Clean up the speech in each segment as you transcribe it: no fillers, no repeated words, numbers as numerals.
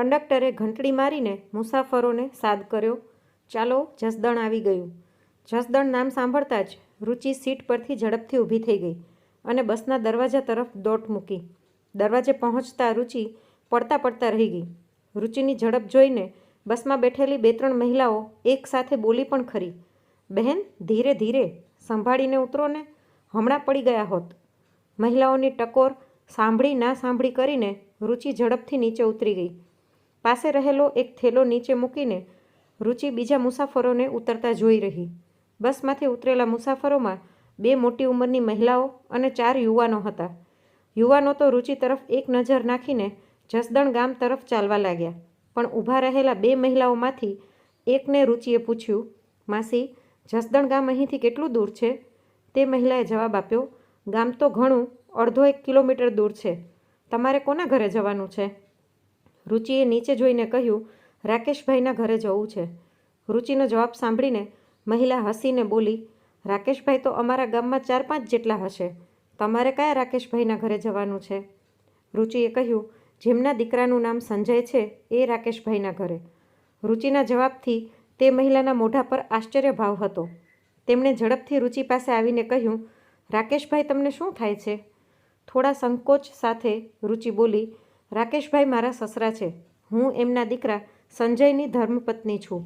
કંડક્ટરે ઘંટડી મારીને મુસાફરોને સાદ કર્યો. ચાલો, જસદણ આવી ગયું. જસદણ નામ સાંભળતા જ રુચિ સીટ પરથી ઝડપથી ઊભી થઈ ગઈ અને બસના દરવાજા તરફ દોટ મૂકી. દરવાજે પહોંચતા રુચિ પડતા પડતા રહી ગઈ. રુચિની ઝડપ જોઈને બસમાં બેઠેલી 2-3 મહિલાઓ એક સાથે બોલી પણ ખરી. બહેન, ધીરે ધીરે, સંભાળીને ઉતરો ને, હમણાં પડી ગયા હોત. મહિલાઓની ટકોર સાંભળી ના સાંભળી કરીને રુચિ ઝડપથી નીચે ઉતરી ગઈ. પાસે રહેલો એક થેલો નીચે મૂકીને રુચિ બીજા મુસાફરોને ઉતરતા જોઈ રહી. બસમાંથી ઉતરેલા મુસાફરોમાં 2 મોટી ઉંમરની મહિલાઓ અને 4 યુવાનો હતા. યુવાનો તો રુચિ તરફ એક નજર નાખીને જસદણ ગામ તરફ ચાલવા લાગ્યા. પણ ઊભા રહેલા 2 મહિલાઓમાંથી એકને રુચિએ પૂછ્યું, માસી, જસદણ ગામ અહીંથી કેટલું દૂર છે? તે મહિલાએ જવાબ આપ્યો, ગામ તો ઘણું, 1.5 કિલોમીટર દૂર છે. તમારે કોના ઘરે જવાનું છે? રુચિએ નીચે જોઈને કહ્યું, રાકેશભાઈના ઘરે જવું છે. રુચિનો જવાબ સાંભળીને મહિલા હસીને બોલી, રાકેશભાઈ તો અમારા ગામમાં 4-5 જેટલા હશે. તમારે કયા રાકેશભાઈના ઘરે જવાનું છે? રુચિએ કહ્યું, જેમના દીકરાનું નામ સંજય છે એ રાકેશભાઈના ઘરે. રુચિના જવાબથી તે મહિલાના મોઢા પર આશ્ચર્યભાવ હતો. તેમણે ઝડપથી રુચિ પાસે આવીને કહ્યું, રાકેશભાઈ, તમને શું થાય છે? થોડા સંકોચ સાથે રુચિ બોલી, રાકેશભાઈ મારા સસરા છે. હું એમના દીકરા સંજયની ધર્મપત્ની છું.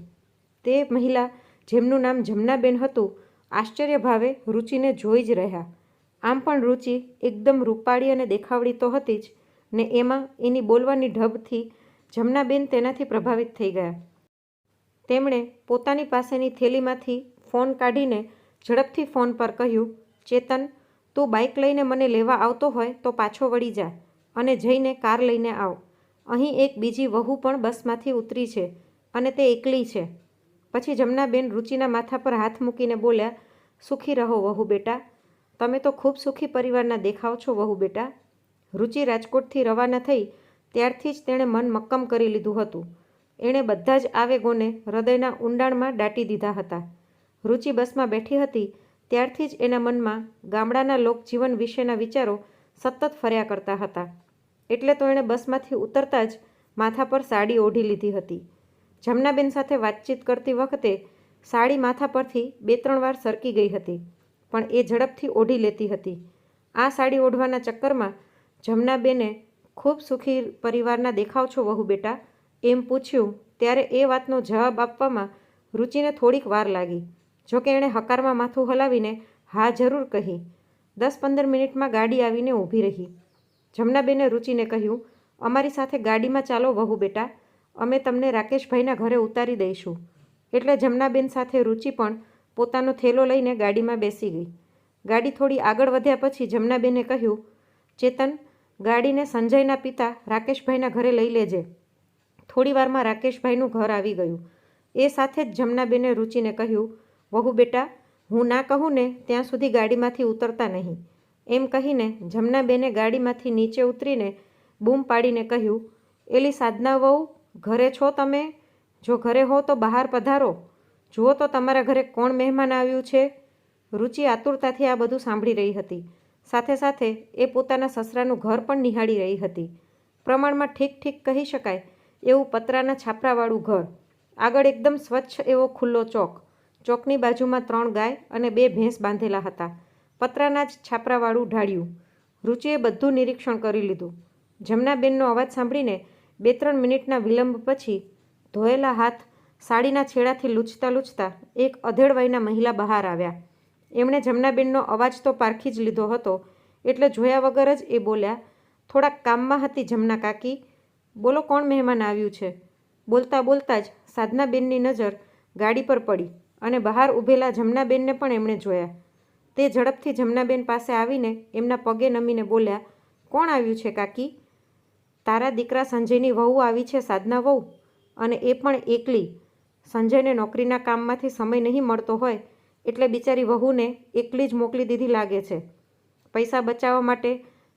તે મહિલા, જેમનું નામ જમનાબેન હતું, આશ્ચર્યભાવે રુચિને જોઈ જ રહ્યા. આમ પણ રુચિ એકદમ રૂપાળી અને દેખાવડી તો હતી જ, ને એમાં એની બોલવાની ઢબથી જમનાબેન તેનાથી પ્રભાવિત થઈ ગયા. તેમણે પોતાની પાસેની થેલીમાંથી ફોન કાઢીને ઝડપથી ફોન પર કહ્યું, ચેતન, તું બાઇક લઈને મને લેવા આવતો હોય તો પાછો વળી જા અને જઈને કાર લઈને આવ. અહીં એક બીજી વહુ પણ બસમાંથી ઉતરી છે અને તે એકલી છે. પછી જમનાબેન રુચિના માથા પર હાથ મૂકીને બોલ્યા, સુખી રહો વહુ બેટા. તમે તો ખૂબ સુખી પરિવારના દેખાવ છો વહુ બેટા. રુચિ રાજકોટથી રવાના થઈ ત્યારથી જ તેણે મન મક્કમ કરી લીધું હતું. એણે બધા જ આવેગોને હૃદયના ઊંડાણમાં દાટી દીધા હતા. રુચિ બસમાં બેઠી હતી ત્યારથી જ એના મનમાં ગામડાના લોકજીવન વિશેના વિચારો સતત ફર્યા કરતા હતા. એટલે તો એણે બસમાંથી ઉતરતા જ માથા પર સાડી ઓઢી લીધી હતી. જમનાબેન સાથે વાતચીત કરતી વખતે સાડી માથા પરથી 2-3 વાર સરકી ગઈ હતી, પણ એ ઝડપથી ઓઢી લેતી હતી. આ સાડી ઓઢવાના ચક્કરમાં જમનાબેને ખૂબ સુખી પરિવારના દેખાવ છો વહુ બેટા એમ પૂછ્યું ત્યારે એ વાતનો જવાબ આપવામાં રુચિને થોડીક વાર લાગી. જોકે એણે હકારમાં માથું હલાવીને હા જરૂર કહી. 10-15 મિનિટમાં ગાડી આવીને ઊભી રહી. જમનાબેને રુચિને કહ્યું, અમારી સાથે ગાડીમાં ચાલો વહુ બેટા, અમે તમને રાકેશભાઈના ઘરે ઉતારી દઈશું. એટલે જમનાબેન સાથે રુચિ પણ પોતાનો થેલો લઈને ગાડીમાં બેસી ગઈ. ગાડી થોડી આગળ વધ્યા પછી જમનાબેને કહ્યું, ચેતન, ગાડીને સંજયના પિતા રાકેશભાઈના ઘરે લઈ લેજે. થોડી વારમાં રાકેશભાઈનું ઘર આવી ગયું. એ સાથે જ જમનાબેને રુચિને કહ્યું, વહુ બેટા, હું ના કહું ને ત્યાં સુધી ગાડીમાંથી ઉતરતા નહીં. એમ કહીને જમનાબેને ગાડીમાંથી નીચે ઉતરીને બૂમ પાડીને કહ્યું, એલી સાધના વહુ, ઘરે છો તમે? જો ઘરે હો તો બહાર પધારો. જુઓ તો તમારા ઘરે કોણ મહેમાન આવ્યું છે. રુચિ આતુરતાથી આ બધું સાંભળી રહી હતી. સાથે સાથે એ પોતાના સસરાનું ઘર પણ નિહાળી રહી હતી. પ્રમાણમાં ઠીક ઠીક કહી શકાય એવું પતરાના છાપરાવાળું ઘર. આગળ એકદમ સ્વચ્છ એવો ખુલ્લો ચોક. ચોકની બાજુમાં 3 ગાય અને 2 ભેંસ બાંધેલા હતા. પતરાના જ છાપરાવાળું ઢાળ્યું. રુચિએ બધું નિરીક્ષણ કરી લીધું. જમનાબેનનો અવાજ સાંભળીને 2-3 મિનિટના વિલંબ પછી ધોયેલા હાથ સાડીના છેડાથી લૂછતા લૂછતા એક અધેડ વયના મહિલા બહાર આવ્યા. એમણે જમનાબેનનો અવાજ તો પારખી જ લીધો હતો, એટલે જોયા વગર જ એ બોલ્યા, થોડાક કામમાં હતી જમના કાકી. બોલો, કોણ મહેમાન આવ્યું છે? બોલતા બોલતા જ સાધનાબેનની નજર ગાડી પર પડી અને બહાર ઊભેલા જમનાબેનને પણ એમણે જોયા. તે ઝડપથી જમનાબેન પાસે આવીને એમના પગે નમીને બોલ્યા, કોણ આવ્યું છે કાકી? તારા દીકરા સંજયની વહુ આવી છે સાધના વહુ, અને એ પણ એકલી. સંજયને નોકરીના કામમાંથી સમય નહીં મળતો હોય એટલે બિચારી વહુને એકલી જ મોકલી દીધી લાગે છે. પૈસા બચાવવા માટે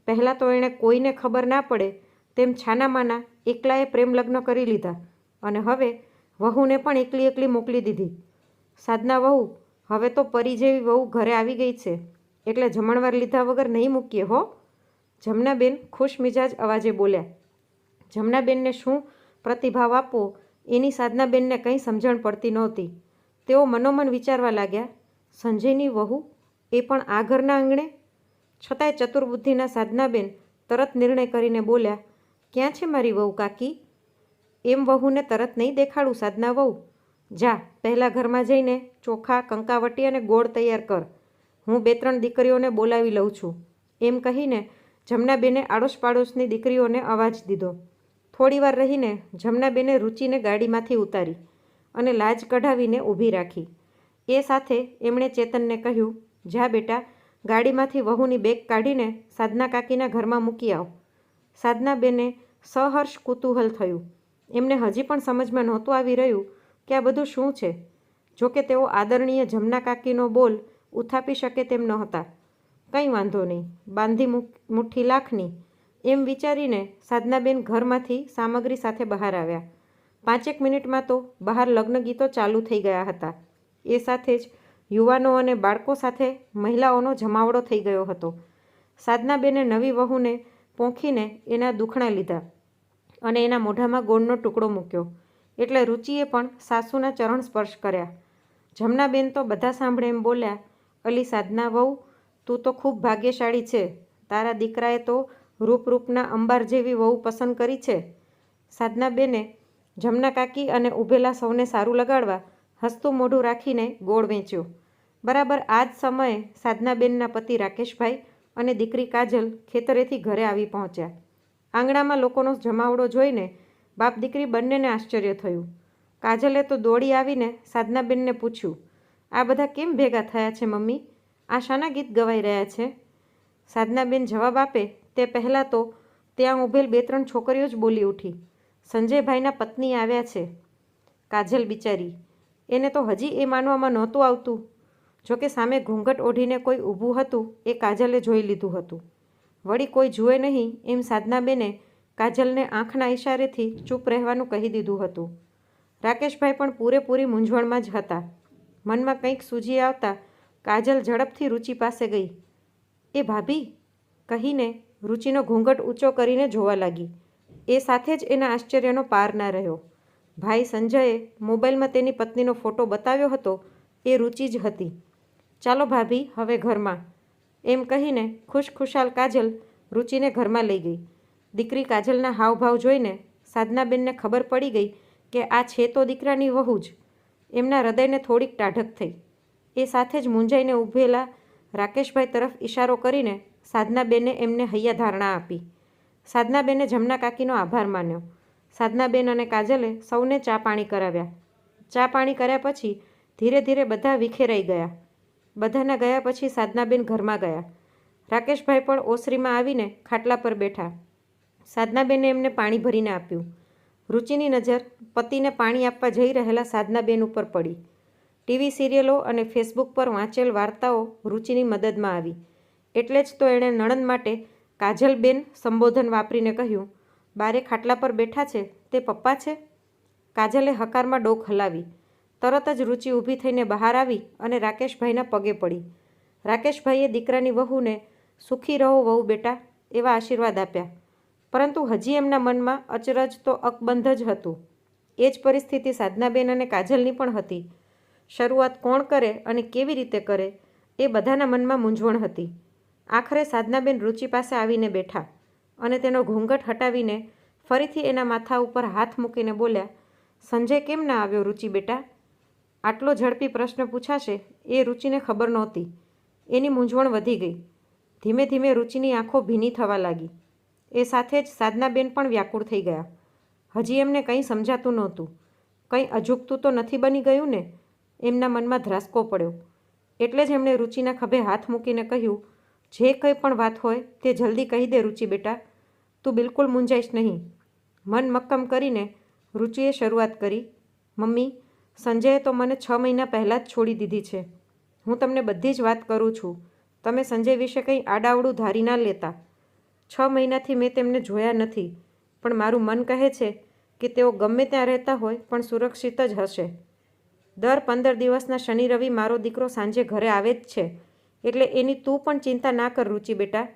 પહેલાં તો એણે કોઈને ખબર ના પડે તેમ છાનામાના એકલાએ પ્રેમ લગ્ન કરી લીધા અને હવે વહુને પણ એકલી એકલી મોકલી દીધી. સાધના વહુ, હવે તો પરી જેવી વહુ ઘરે આવી ગઈ છે એટલે જમણવાર લીધા વગર નહીં મૂકીએ હો. જમનાબેન ખુશ મિજાજ અવાજે બોલ્યા. જમનાબેનને શું પ્રતિભાવ આપવો એની સાધનાબેનને કંઈ સમજણ પડતી નહોતી. તેઓ મનોમન વિચારવા લાગ્યા, સંજયની વહુ, એ પણ આ ઘરના આંગણે? છતાંય ચતુર્બુદ્ધિના સાધનાબેન તરત નિર્ણય કરીને બોલ્યા, ક્યાં છે મારી વહુ કાકી? એમ વહુને તરત નહીં દેખાડું સાધના વહુ. જા, પહેલાં ઘરમાં જઈને ચોખા, કંકાવટી અને ગોળ તૈયાર કર. હું 2-3 દીકરીઓને બોલાવી લઉં છું. એમ કહીને જમનાબેને આડોશ પાડોશની દીકરીઓને અવાજ દીધો. થોડીવાર રહીને જમનાબેને રુચિને ગાડીમાંથી ઉતારી અને લાજ કઢાવીને ઊભી રાખી. એ સાથે એમણે ચેતનને કહ્યું, જા બેટા, ગાડીમાંથી વહુની બેગ કાઢીને સાધના કાકીના ઘરમાં મૂકી આવ. સાધનાબેને સહર્ષ કુતૂહલ થયું. એમને હજી પણ સમજમાં નહોતું આવી રહ્યું કે આ બધું શું છે. જોકે તેઓ આદરણીય જમના કાકીનો બોલ ઉથાપી શકે તેમ નહોતા. કંઈ વાંધો નહીં, બાંધી મુઠ્ઠી લાખની, એમ વિચારીને સાધનાબેન ઘરમાંથી સામગ્રી સાથે બહાર આવ્યા. 5 મિનિટમાં તો બહાર લગ્ન ગીતો ચાલુ થઈ ગયા હતા. એ સાથે જ યુવાનો અને બાળકો સાથે મહિલાઓનો જમાવડો થઈ ગયો હતો. સાધનાબેને નવી વહુને પોંખીને એના દુખણા લીધા અને એના મોઢામાં ગોળનો ટુકડો મૂક્યો. એટલે રુચિએ પણ સાસુના ચરણ સ્પર્શ કર્યા. જમનાબેન તો બધા સાંભળે એમ બોલ્યા, અલી સાધના વહુ, તું તો ખૂબ ભાગ્યશાળી છે. તારા દીકરાએ તો રૂપના અંબાર જેવી વહુ પસંદ કરી છે. સાધનાબેને જમના કાકી અને ઊભેલા સૌને સારું લગાડવા હસતું મોઢું રાખીને ગોળ વેચ્યો. બરાબર આ જ સમયે સાધનાબેનના પતિ રાકેશભાઈ અને દીકરી કાજલ ખેતરેથી ઘરે આવી પહોંચ્યા. આંગણામાં લોકોનો જમાવડો જોઈને બાપ દીકરી બંનેને આશ્ચર્ય થયું. કાજલે તો દોડી આવીને સાધનાબેનને પૂછ્યું, આ બધા કેમ ભેગા થયા છે મમ્મી? આ શાના ગીત ગવાઈ રહ્યા છે? સાધનાબેન જવાબ આપે તે પહેલાં તો ત્યાં ઊભેલ 2-3 છોકરીઓ જ બોલી ઉઠી, સંજયભાઈના પત્ની આવ્યા છે. કાજલ બિચારી, એને તો હજી એ માનવામાં નહોતું આવતું. જોકે સામે ઘૂંઘટ ઓઢીને કોઈ ઊભું હતું એ કાજલે જોઈ લીધું હતું. વળી કોઈ જુએ નહીં એમ સાધનાબેને કાજલને આંખના ઇશારેથી ચૂપ રહેવાનું કહી દીધું હતું. રાકેશભાઈ પણ પૂરેપૂરી મૂંઝવણમાં જ હતા. મનમાં કંઈક સૂઝી આવતા કાજલ ઝડપથી રુચિ પાસે ગઈ. એ ભાભી કહીને રુચિનો ઘૂંઘટ ઊંચો કરીને જોવા લાગી. એ સાથે જ એના આશ્ચર્યનો પાર ના રહ્યો. ભાઈ સંજયે મોબાઈલમાં તેની પત્નીનો ફોટો બતાવ્યો હતો એ રુચિ જ હતી. ચાલો ભાભી, હવે ઘરમાં, એમ કહીને ખુશખુશાલ કાજલ રુચિને ઘરમાં લઈ ગઈ. દીકરી કાજલના હાવભાવ જોઈને સાધનાબેનને ખબર પડી ગઈ કે આ છે તો દીકરાની વહુ જ. એમના હૃદયને થોડીક ટાઢક થઈ. એ સાથે જ મૂંઝાઈને ઊભેલા રાકેશભાઈ તરફ ઇશારો કરીને સાધનાબેને એમને હૈયા ધારણા આપી. સાધનાબેને જમના કાકીનો આભાર માન્યો. સાધનાબેન અને કાજલે સૌને ચા પાણી કરાવ્યા. ચા પાણી કર્યા પછી ધીરે ધીરે બધા વિખેરાઈ ગયા. બધાના ગયા પછી સાધનાબેન ઘરમાં ગયા. રાકેશભાઈ પણ ઓસરીમાં આવીને ખાટલા પર બેઠા. સાધનાબેને એમને પાણી ભરીને આપ્યું. રુચિની નજર પતિને પાણી આપવા જઈ રહેલા સાધનાબેન ઉપર પડી. ટીવી સિરિયલો અને ફેસબુક પર વાંચેલ વાર્તાઓ રુચિની મદદમાં આવી. એટલે જ તો એણે નણંદ માટે કાજલબેન સંબોધન વાપરીને કહ્યું, બારે ખાટલા પર બેઠા છે તે પપ્પા છે? કાજલે હકારમાં ડોક હલાવી. તરત જ રુચિ ઊભી થઈને બહાર આવી અને રાકેશભાઈના પગે પડી. રાકેશભાઈએ દીકરાની વહુને સુખી રહો વહુ બેટા એવા આશીર્વાદ આપ્યા. પરંતુ હજી એમના મનમાં અચરજ તો અકબંધ જ હતું. એ જ પરિસ્થિતિ સાધનાબેન અને કાજલની પણ હતી. શરૂઆત કોણ કરે અને કેવી રીતે કરે એ બધાના મનમાં મૂંઝવણ હતી. આખરે સાધનાબેન રુચિ પાસે આવીને બેઠા અને તેનો ઘૂંઘટ હટાવીને ફરીથી એના માથા ઉપર હાથ મૂકીને બોલ્યા, સંજય કેમ ના આવ્યો રુચિ બેટા? આટલો ઝડપી પ્રશ્ન પૂછાશે એ રુચિને ખબર નહોતી. એની મૂંઝવણ વધી ગઈ. ધીમે ધીમે રુચિની આંખો ભીની થવા લાગી. એ સાથે જ સાધનાબેન પણ વ્યાકુળ થઈ ગયા. હજી એમને કંઈ સમજાતું નહોતું. કંઈ અજુગતું તો નથી બની ગયું ને? એમના મનમાં ધ્રાસકો પડ્યો. એટલે જ એમણે રુચિના ખભે હાથ મૂકીને કહ્યું, જે કંઈ પણ વાત હોય તે જલ્દી કહી દે રુચિ બેટા, તું બિલકુલ મૂંઝાઈશ નહીં. મન મક્કમ કરીને રુચિએ શરૂઆત કરી, મમ્મી, સંજયે તો મને 6 મહિના પહેલાં જ છોડી દીધી છે. હું તમને બધી જ વાત કરું છું. તમે સંજય વિશે કંઈ આડાવડું ધારી ના લેતા. 6 મહિનાથી મેં તેમને જોયા નથી, પણ મારું મન કહે છે કે તેઓ ગમે ત્યાં રહેતા હોય પણ સુરક્ષિત જ હશે. દર 15 દિવસના શનિ રવિ મારો દીકરો સાંજે ઘરે આવે જ છે. એટલે એની તું પણ ચિંતા ના કર રુચિ બેટા.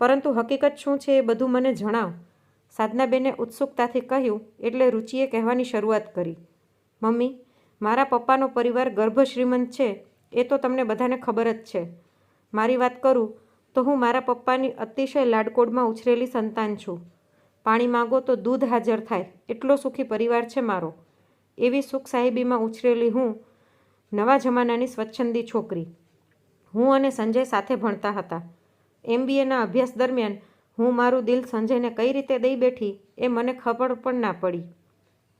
પરંતુ હકીકત શું છે એ બધું મને જણાવ. સાધનાબેને ઉત્સુકતાથી કહ્યું એટલે રુચિએ કહેવાની શરૂઆત કરી. મમ્મી, મારા પપ્પાનો પરિવાર ગર્ભ શ્રીમંત છે એ તો તમને બધાને ખબર જ છે. મારી વાત કરું તો હું મારા પપ્પાની અતિશય લાડકોડમાં ઉછરેલી સંતાન છું. પાણી માગો તો દૂધ હાજર થાય એટલો સુખી પરિવાર છે મારો. એવી સુખ સાહેબીમાં ઉછરેલી હું, નવા જમાનાની સ્વચ્છંદી છોકરી. હું અને સંજય સાથે ભણતા હતા. MBAના અભ્યાસ દરમિયાન હું મારું દિલ સંજયને કઈ રીતે દઈ બેઠી એ મને ખબર પણ ના પડી.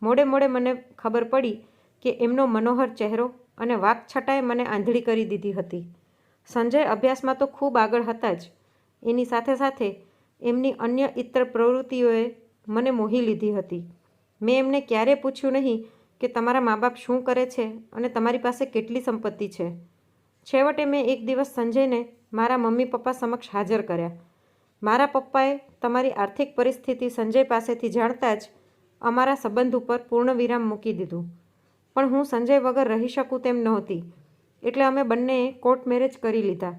મોડે મોડે મને ખબર પડી કે એમનો મનોહર ચહેરો અને વાકછટાએ મને આંધળી કરી દીધી હતી. સંજય અભ્યાસમાં તો ખૂબ આગળ હતા જ, એની સાથે સાથે એમની અન્ય ઇતર પ્રવૃત્તિઓએ મને મોહી લીધી હતી. મેં એમને ક્યારેય પૂછ્યું નહીં કે તમારા મા બાપ શું કરે છે અને તમારી પાસે કેટલી સંપત્તિ છે. છેવટે મેં એક દિવસ સંજયને મારા મમ્મી પપ્પા સમક્ષ હાજર કર્યા. મારા પપ્પાએ તમારી આર્થિક પરિસ્થિતિ સંજય પાસેથી જાણતા જ અમારા સંબંધ ઉપર પૂર્ણ વિરામ મૂકી દીધું. પણ હું સંજય વગર રહી શકું તેમ નહોતી, એટલે અમે બંનેએ કોર્ટ મેરેજ કરી લીધા.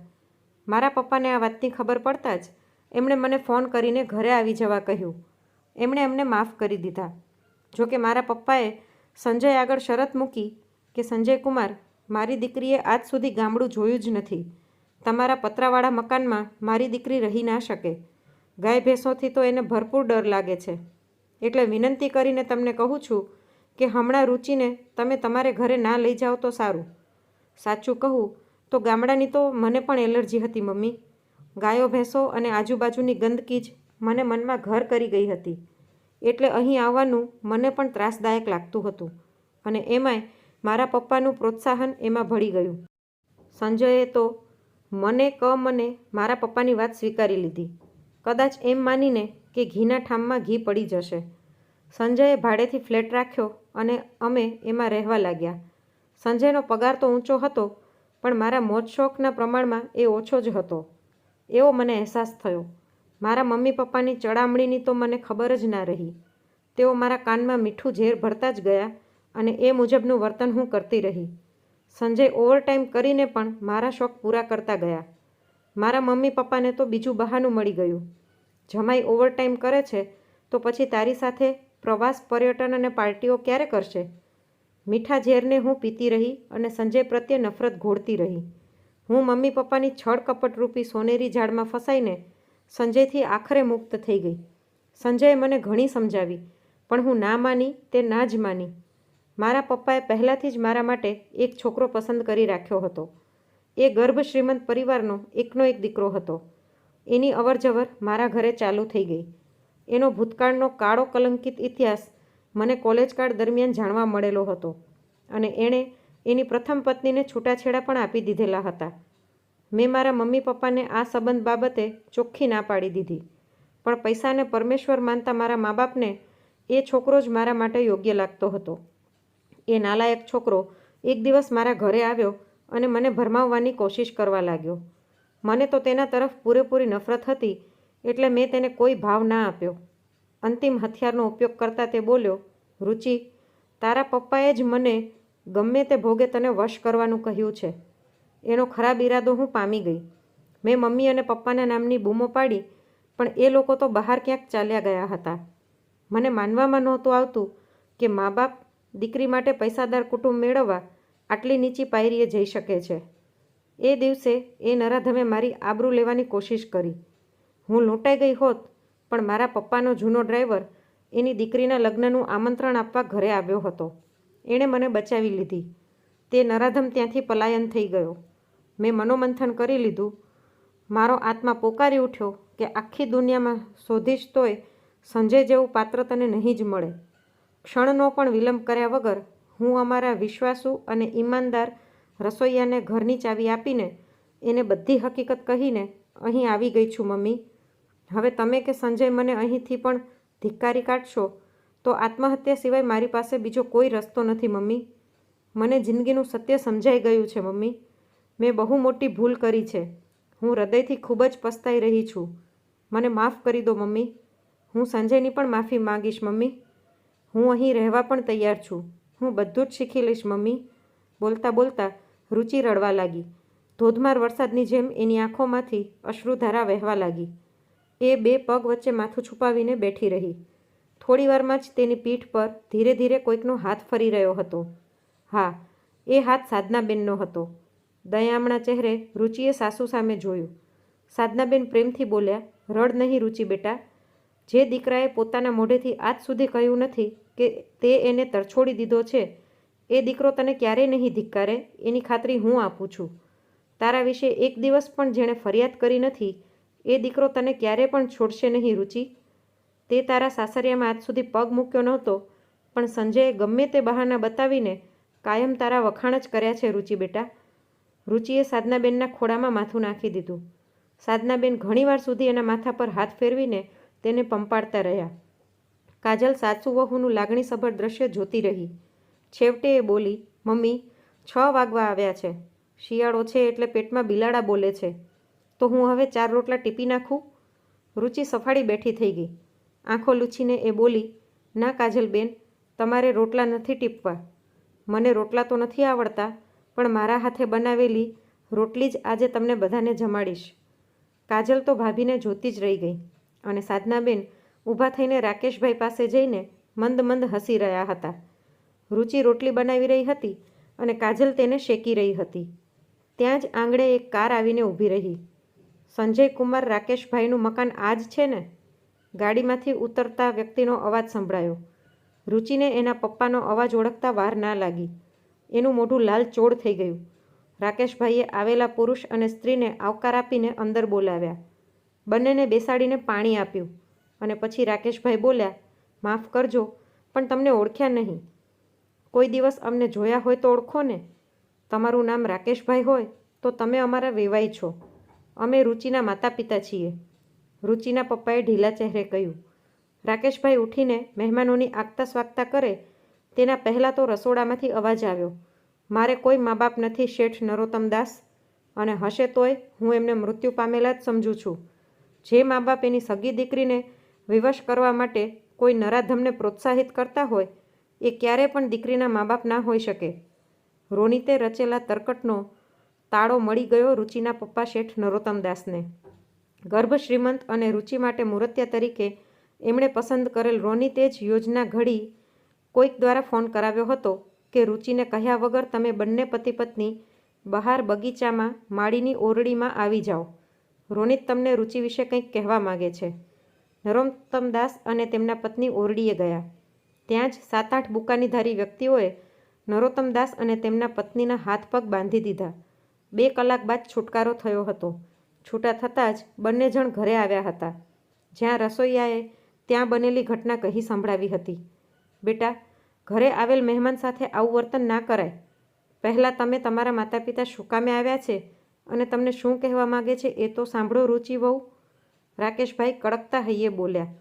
મારા પપ્પાને આ વાતની ખબર પડતા જ એમણે મને ફોન કરીને ઘરે આવી જવા કહ્યું. એમણે અમને માફ કરી દીધા. જોકે મારા પપ્પાએ સંજય આગળ શરત મૂકી કે સંજય કુમાર, મારી દીકરીએ આજ સુધી ગામડું જોયું જ નથી. તમારા પતરાવાળા મકાનમાં મારી દીકરી રહી ના શકે. ગાય ભેંસોથી તો એને ભરપૂર ડર લાગે છે. એટલે વિનંતી કરીને તમને કહું છું કે હમણાં રુચિને તમે તમારે ઘરે ના લઈ જાઓ તો સારું. સાચું કહું તો ગામડાની તો મને પણ એલર્જી હતી મમ્મી. ગાયો ભેંસો અને આજુબાજુની ગંદકી જ મને મનમાં ઘર કરી ગઈ હતી. એટલે અહીં આવવાનું મને પણ ત્રાસદાયક લાગતું હતું અને એમાંય મારા પપ્પાનું પ્રોત્સાહન એમાં ભળી ગયું. સંજયે તો મને મારા પપ્પાની વાત સ્વીકારી લીધી, કદાચ એમ માનીને કે ઘીના ઠામમાં ઘી પડી જશે. સંજયે ભાડેથી ફ્લેટ રાખ્યો અને અમે એમાં રહેવા લાગ્યા. સંજયનો પગાર તો ઊંચો હતો, પણ મારા મોજ શોખના પ્રમાણમાં એ ઓછો જ હતો એવો મને અહેસાસ થયો. મારા મમ્મી પપ્પાની ચડામણીની તો મને ખબર જ ના રહી. તેઓ મારા કાનમાં મીઠું ઝેર ભરતા જ ગયા અને એ મુજબનું વર્તન હું કરતી રહી. સંજય ઓવરટાઈમ કરીને પણ મારા શોખ પૂરા કરતા ગયા. મારા મમ્મી પપ્પાને તો બીજું બહાનું મળી ગયું. જમાઈ ઓવરટાઈમ કરે છે તો પછી તારી સાથે પ્રવાસ, પર્યટન અને પાર્ટીઓ ક્યારે કરશે? મીઠા ઝેરને હું પીતી રહી અને સંજય પ્રત્યે નફરત ઘોળતી રહી. હું મમ્મી પપ્પાની છળ કપટરૂપી સોનેરી જાળમાં ફસાઈને સંજયથી આખરે મુક્ત થઈ ગઈ. સંજયે મને ઘણી સમજાવી, પણ હું ના માની તે ના જ માની. મારા પપ્પાએ પહેલાંથી જ મારા માટે એક છોકરો પસંદ કરી રાખ્યો હતો. એ ગર્ભ શ્રીમંત પરિવારનો એકનો એક દીકરો હતો. એની અવરજવર મારા ઘરે ચાલુ થઈ ગઈ. એનો ભૂતકાળનો કાળો કલંકિત ઇતિહાસ મને કોલેજકાળ દરમિયાન જાણવા મળેલો હતો અને એણે એની પ્રથમ પત્નીને છૂટાછેડા પણ આપી દીધેલા હતા. મેં મારા મમ્મી પપ્પાને આ સંબંધ બાબતે ચોખ્ખી ના પાડી દીધી, પણ પૈસાને પરમેશ્વર માનતા મારા મા બાપને એ છોકરો જ મારા માટે યોગ્ય લાગતો હતો. એ નાલાયક છોકરો એક દિવસ મારા ઘરે આવ્યો અને મને ભરમાવવાની કોશિશ કરવા લાગ્યો. મને તો તેના તરફ પૂરેપૂરી નફરત હતી, એટલે મેં તેને કોઈ ભાવ ના આપ્યો. અંતિમ હથિયારનો ઉપયોગ કરતા તે બોલ્યો, રુચિ, તારા પપ્પાએ જ મને ગમે તે ભોગે તને વશ કરવાનું કહ્યું છે. એનો ખરાબ ઈરાદો હું પામી ગઈ. મેં મમ્મી અને પપ્પાના નામની બૂમો પાડી, પણ એ લોકો તો બહાર ક્યાંક ચાલ્યા ગયા હતા. મને માનવામાં નહોતું આવતું કે મા બાપ દીકરી માટે પૈસાદાર કુટુંબ મેળવવા આટલી નીચી પાયરીએ જઈ શકે છે. એ દિવસે એ નરાધમે મારી આબરૂ લેવાની કોશિશ કરી. હું લૂંટાઈ ગઈ હોત, પણ મારા પપ્પાનો જૂનો ડ્રાઈવર એની દીકરીના લગ્નનું આમંત્રણ આપવા ઘરે આવ્યો હતો. એણે મને બચાવી લીધી. તે નરાધમ ત્યાંથી પલાયન થઈ ગયો. મેં મનોમંથન કરી લીધું. મારો આત્મા પોકારી ઉઠ્યો કે આખી દુનિયામાં શોધીશ તોય સંજય જેવું પાત્ર તને નહીં જ મળે. ક્ષણનો પણ વિલંબ કર્યા વગર હું અમારા વિશ્વાસુ અને ઈમાનદાર રસોઈયાને ઘરની ચાવી આપીને એને બધી હકીકત કહીને અહીં આવી ગઈ છું મમ્મી. હવે તમે કે સંજય મને અહીંથી પણ ધિક્કારી કાઢશો તો આત્મહત્યા સિવાય મારી પાસે બીજો કોઈ રસ્તો નથી મમ્મી. મને જિંદગીનું સત્ય સમજાઈ ગયું છે મમ્મી. મેં બહુ મોટી ભૂલ કરી છે. હું હૃદયથી ખૂબ જ પસ્તાઈ રહી છું. મને માફ કરી દો મમ્મી. હું સંજયની પણ માફી માંગીશ મમ્મી. હું અહીં રહેવા પણ તૈયાર છું. હું બધું જ શીખી લઈશ મમ્મી. બોલતા બોલતા રુચિ રડવા લાગી. ધોધમાર વરસાદની જેમ એની આંખોમાંથી અશ્રુધારા વહેવા લાગી. એ બે પગ વચ્ચે માથું છુપાવીને બેઠી રહી. થોડીવારમાં જ તેની પીઠ પર ધીરે ધીરે કોઈકનો હાથ ફરી રહ્યો હતો. હા, એ હાથ સાધનાબેનનો હતો. દયામણા ચહેરે રુચિએ સાસુ સામે જોયું. સાધનાબેન પ્રેમથી બોલ્યા, રડ નહીં રુચિ બેટા. જે દીકરાએ પોતાના મોઢેથી આજ સુધી કહ્યું નથી કે તે એને તરછોડી દીધો છે, એ દીકરો તને ક્યારેય નહીં ધિક્કારે, એની ખાતરી હું આપું છું. તારા વિશે એક દિવસ પણ જેણે ફરિયાદ કરી નથી, એ દીકરો તને ક્યારે પણ છોડશે નહીં રુચિ. તે તારા સાસરિયામાં આજ સુધી પગ મૂક્યો નહોતો, પણ સંજયે ગમે તે બહાના બતાવીને કાયમ તારા વખાણ જ કર્યા છે રુચિ બેટા. રુચિએ સાધનાબેનના ખોળામાં માથું નાખી દીધું. સાધનાબેન ઘણીવાર સુધી એના માથા પર હાથ ફેરવીને તેને પંપાડતા રહ્યા. કાજલ સાસુ વહુનું લાગણીસભર દ્રશ્ય જોતી રહી. છેવટે એ બોલી, મમ્મી, 6 વાગવા આવ્યા છે. શિયાળો છે એટલે પેટમાં બિલાડા બોલે છે. તો હું હવે 4 રોટલા ટીપી નાખું? રુચિ સફાળી બેઠી થઈ ગઈ. આંખો લૂછીને એ બોલી, ના કાજલબેન, તમારે રોટલા નથી ટીપવા. મને રોટલા તો નથી આવડતા, પણ મારા હાથે બનાવેલી રોટલી જ આજે તમને બધાને જમાડીશ. કાજલ તો ભાભીને જોતી જ રહી ગઈ અને સાધનાબેન ઊભા થઈને રાકેશભાઈ પાસે જઈને મંદ મંદ હસી રહ્યા હતા. રુચિ રોટલી બનાવી રહી હતી અને કાજલ તેને શેકી રહી હતી. ત્યાં જ આંગણે એક કાર આવીને ઊભી રહી. સંજય કુમાર રાકેશભાઈનું મકાન આ જ છે ને? ગાડીમાંથી ઉતરતા વ્યક્તિનો અવાજ સંભળાયો. રુચિને એના પપ્પાનો અવાજ ઓળખતા વાર ના લાગી. એનું મોઢું લાલ ચોળ થઈ ગયું. રાકેશભાઈએ આવેલા પુરુષ અને સ્ત્રીને આવકાર આપીને અંદર બોલાવ્યા. બંનેને બેસાડીને પાણી આપ્યું અને પછી રાકેશભાઈ બોલ્યા, માફ કરજો, પણ તમને ઓળખ્યા નહીં. કોઈ દિવસ અમને જોયા હોય તો ઓળખો ને. તમારું નામ રાકેશભાઈ હોય તો તમે અમારા વેવાઈ છો. અમે રુચિના માતા પિતા છીએ, રુચિના પપ્પાએ ઢીલા ચહેરે કહ્યું. રાકેશભાઈ ઉઠીને મહેમાનોની આગતા સ્વાગતા કરે તેના પહેલાં તો રસોડામાંથી અવાજ આવ્યો, મારે કોઈ મા બાપ નથી શેઠ નરોત્તમદાસ, અને હશે તોય હું એમને મૃત્યુ પામેલા જ સમજું છું. જે મા બાપ એની સગી દીકરીને વિવશ કરવા માટે કોઈ નરાધમને પ્રોત્સાહિત કરતા હોય, એ ક્યારે પણ દીકરીના મા બાપ ના હોઈ શકે. રોનીતે રચેલા તરકટનો તાળો મળી ગયો રુચિના પપ્પા શેઠ નરોત્તમદાસને. ગર્ભ શ્રીમંત અને રુચિ માટે મૂર્તિયા તરીકે એમણે પસંદ કરેલ રોનીતે જ યોજના ઘડી કોઈક દ્વારા ફોન કરાવ્યો હતો કે રુચિને કહ્યા વગર તમે બંને પતિ પત્ની બહાર બગીચામાં માળીની ઓરડીમાં આવી જાઓ. રોનિત તમને રુચિ વિશે કંઈક કહેવા માગે છે. નરોત્તમદાસ અને તેમના પત્ની ઓરડીએ ગયા. ત્યાં જ 7-8 બુકાનીધારી વ્યક્તિઓએ નરોત્તમદાસ અને તેમના પત્નીના હાથ પગ બાંધી દીધા. 2 કલાક બાદ છુટકારો થયો હતો. છૂટા થતાં જ બંને જણ ઘરે આવ્યા હતા. જ્યાં રસોઈયાએ ત્યાં બનેલી ઘટના કહી સંભળાવી હતી. બેટા, ઘરે આવેલ મહેમાન સાથે આવું વર્તન ના કરાય. પહેલાં તમે તમારા માતા પિતા શું કામે આવ્યા છે અને તમને શું કહેવા માગે છે એ તો સાંભળો રુચિ વહુ. રાકેશભાઈ કડકતા હૈયે બોલ્યા.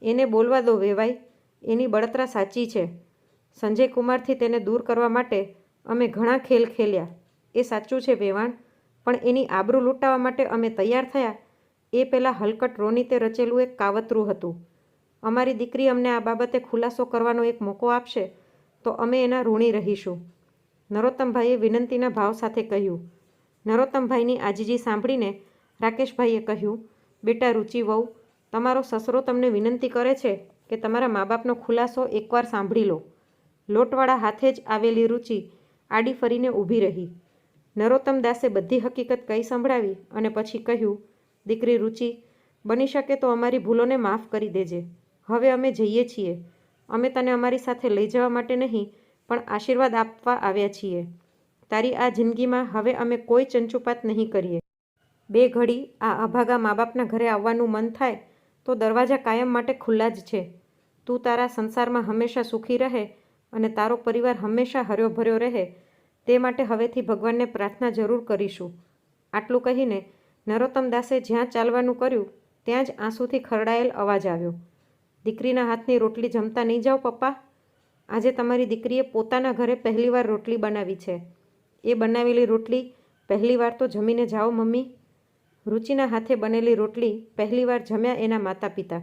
એને બોલવા દો વેવાઈ, એની બળતરા સાચી છે. સંજય કુમારથી તેને દૂર કરવા માટે અમે ઘણા ખેલ ખેલ્યા, એ સાચું છે વેવાણ, પણ એની આબરૂ લૂંટાવા માટે અમે તૈયાર થયા એ પહેલાં હલકટ રોનીતે રચેલું એક કાવતરું હતું. અમારી દીકરી અમને આ બાબતે ખુલાસો કરવાનો એક મોકો આપશે તો અમે એના ઋણી રહીશું. નરોત્તમભાઈએ વિનંતીના ભાવ સાથે કહ્યું. નરોત્તમભાઈની આજીજી સાંભળીને રાકેશભાઈએ કહ્યું, બેટા રુચિ વહુ, તમારો સસરો તમને વિનંતી કરે છે કે તમારા મા બાપનો ખુલાસો એકવાર સાંભળી લો. લોટવાળા હાથે જ આવેલી રુચિ આડી ફરીને ઊભી રહી. નરોત્તમદાસે બધી હકીકત કહી સંભળાવી અને પછી કહ્યું, દીકરી રુચિ, બની શકે તો અમારી ભૂલોને માફ કરી દેજે. હવે અમે જઈએ છીએ. અમે તને અમારી સાથે લઈ જવા માટે નહીં, પણ આશીર્વાદ આપવા આવ્યા છીએ. તારી આ જિંદગીમાં હવે અમે કોઈ ચંચુપાત નહીં કરીએ. 2 ઘડી આ અભાગા મા બાપના ઘરે આવવાનું મન થાય તો દરવાજા કાયમ માટે ખુલ્લા જ છે. તું તારા સંસારમાં હંમેશા સુખી રહે અને તારો પરિવાર હંમેશા હર્યો ભર્યો રહે, તે માટે હવેથી ભગવાનને પ્રાર્થના જરૂર કરીશું. આટલું કહીને નરોત્તમદાસે જ્યાં ચાલવાનું કર્યું ત્યાં જ આંસુથી ખરડાયેલ અવાજ આવ્યો. દીકરીના હાથની રોટલી જમતા નહીં જાઓ પપ્પા? આજે તમારી દીકરીએ પોતાના ઘરે પહેલીવાર રોટલી બનાવી છે. એ બનાવેલી રોટલી પહેલીવાર તો જમીને જાઓ મમ્મી. રુચિના હાથે બનેલી રોટલી પહેલીવાર જમ્યા એના માતા પિતા.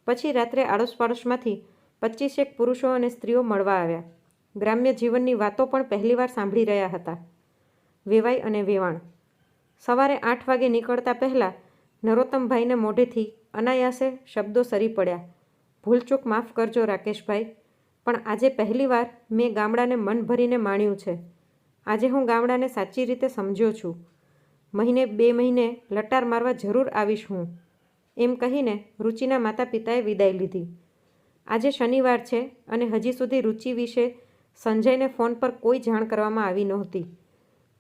પછી રાત્રે આડોશ પાડોશમાંથી 25 પુરુષો અને સ્ત્રીઓ મળવા આવ્યા. ગ્રામ્ય જીવનની વાતો પણ પહેલીવાર સાંભળી રહ્યા હતા. વેવાઈ અને વેવાણ. સવારે 8 વાગે નીકળતા પહેલાં નરોત્તમભાઈને મોઢેથી અનાયાસે શબ્દો સરી પડ્યા. ભૂલચૂક માફ કરજો રાકેશભાઈ, પણ આજે પહેલીવાર મેં ગામડાને મન ભરીને માણ્યું છે. આજે હું ગામડાને સાચી રીતે સમજ્યો છું. મહિને 2 મહિને લટાર મારવા જરૂર આવીશ હું, એમ કહીને રુચિના માતા પિતાએ વિદાય લીધી. આજે શનિવાર છે અને હજી સુધી રુચિ વિશે સંજયને ફોન પર કોઈ જાણ કરવામાં આવી નહોતી.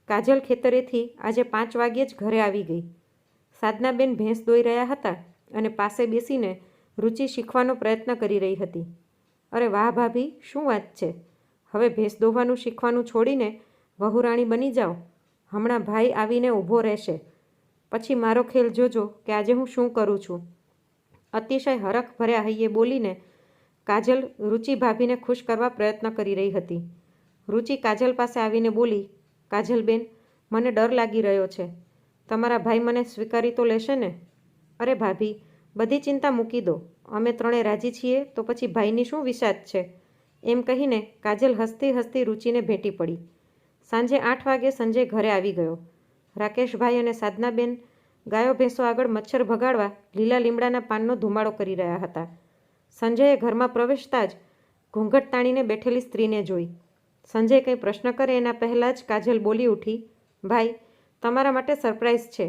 કાજલ ખેતરેથી આજે 5 વાગ્યે જ ઘરે આવી ગઈ. સાધનાબેન ભેંસ દોઈ રહ્યા હતા અને પાસે બેસીને રુચિ શીખવાનો પ્રયત્ન કરી રહી હતી. અરે વાહ ભાભી, શું વાત છે! હવે ભેંસ દોવાનું શીખવાનું છોડીને વહુરાણી બની જાઓ. હમણાં ભાઈ આવીને ઊભો રહેશે, પછી મારો ખેલ જોજો કે આજે હું શું કરું છું. અતિશય હરખ ભર્યા હૈયે બોલીને કાજલ રુચિ ભાભીને ખુશ કરવા પ્રયત્ન કરી રહી હતી. રુચિ કાજલ પાસે આવીને બોલી, કાજલબેન, મને ડર લાગી રહ્યો છે. તમારા ભાઈ મને સ્વીકારી તો લેશે ને? અરે ભાભી, બધી ચિંતા મૂકી દો. અમે ત્રણે રાજી છીએ તો પછી ભાઈની શું વિષાદ છે? એમ કહીને કાજલ હસતી હસતી રુચિને ભેટી પડી. સાંજે 8 વાગે સંજય ઘરે આવી ગયો. રાકેશભાઈ અને સાધનાબેન ગાયો ભેંસો આગળ મચ્છર ભગાડવા લીલા લીમડાના પાનનો ધુમાડો કરી રહ્યા હતા. સંજયે ઘરમાં પ્રવેશતા જ ઘૂંઘટ તાણીને બેઠેલી સ્ત્રીને જોઈ. સંજય કંઈ પ્રશ્ન કરે એના પહેલાં જ કાજલ બોલી ઉઠી, ભાઈ, તમારા માટે સરપ્રાઈઝ છે.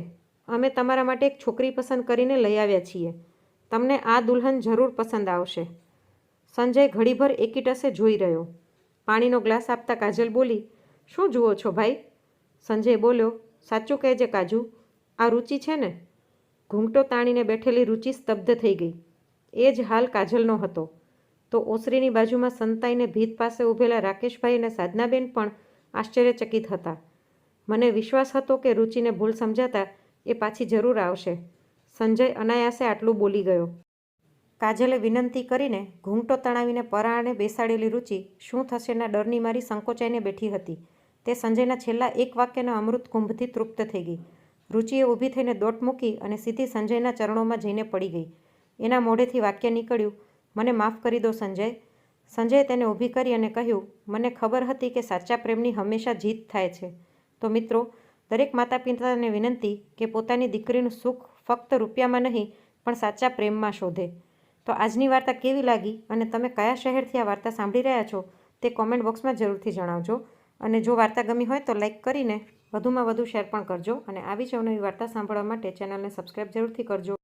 અમે તમારા માટે એક છોકરી પસંદ કરીને લઈ આવ્યા છીએ. તમને આ દુલ્હન જરૂર પસંદ આવશે. સંજય ઘડીભર એકીટસે જોઈ રહ્યો. પાણીનો ગ્લાસ આપતા કાજલ બોલી, શું જુઓ છો ભાઈ? સંજય બોલ્યો, સાચું કહેજે કાજુ, આ રુચિ છે ને? ઘૂંઘટો તાણીને બેઠેલી રુચિ સ્તબ્ધ થઈ ગઈ. એ જ હાલ કાજલનો હતો. તો ઓસરીની બાજુમાં સંતાઈને ભીત પાસે ઊભેલા રાકેશભાઈ અને સાધનાબેન પણ આશ્ચર્યચકિત હતા. મને વિશ્વાસ હતો કે રુચિને ભૂલ સમજાતા એ પાછી જરૂર આવશે. સંજય અનાયાસે આટલું બોલી ગયો. કાજલે વિનંતી કરીને ઘૂંઘટો તણાવીને પરાણે બેસાડેલી રુચિ શું થશેના ડરની મારી સંકોચાઈને બેઠી હતી. તે સંજયના છેલ્લા એક વાક્યના અમૃત કુંભથી તૃપ્ત થઈ ગઈ. રુચિએ ઊભી થઈને દોટ મૂકી અને સીધી સંજયના ચરણોમાં જઈને પડી ગઈ. એના મોઢેથી વાક્ય નીકળ્યું, મને માફ કરી દો સંજય. સંજયે તેને ઊભી કરી અને કહ્યું, મને ખબર હતી કે સાચા પ્રેમની હંમેશા જીત થાય છે. તો મિત્રો, દરેક માતા પિતાને વિનંતી કે પોતાની દીકરીનું સુખ ફક્ત રૂપિયામાં નહીં પણ સાચા પ્રેમમાં શોધે. તો આજની વાર્તા કેવી લાગી અને તમે કયા શહેરથી આ વાર્તા સાંભળી રહ્યા છો તે કોમેન્ટ બોક્સમાં જરૂરથી જણાવજો. અને જો વાર્તા ગમી હોય તો લાઈક કરીને વધુમાં વધુ શેર પણ કરજો. અને આવી જ અવનવી વાર્તા સાંભળવા માટે ચેનલને સબસ્ક્રાઈબ જરૂરથી કરજો.